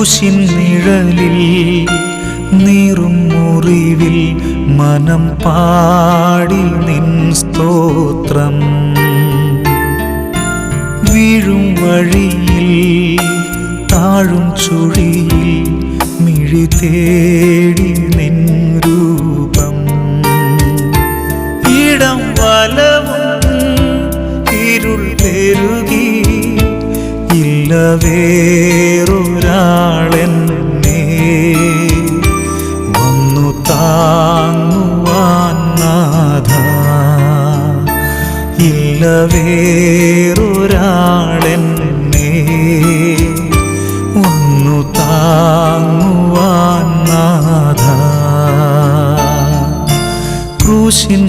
ക്രൂശിൻ നിഴലിൽ നീറും മുറിവിൽ മനം പാടി നിൻ സ്തോത്രം. വീഴും വഴിയിൽ താഴും ചുഴിയിൽ മിഴി തേടി നിൻ രൂപം. ഇടം വലവും ഇരുൾ പെരുകി ഇല്ല വേറൊരാളെന്നെ വന്നു താങ്ങുവാൻ നാഥ. ഇല്ല വേറൊരാളെന്നെ വന്നു താങ്ങുവാൻ നാഥ. ക്രൂശിൻ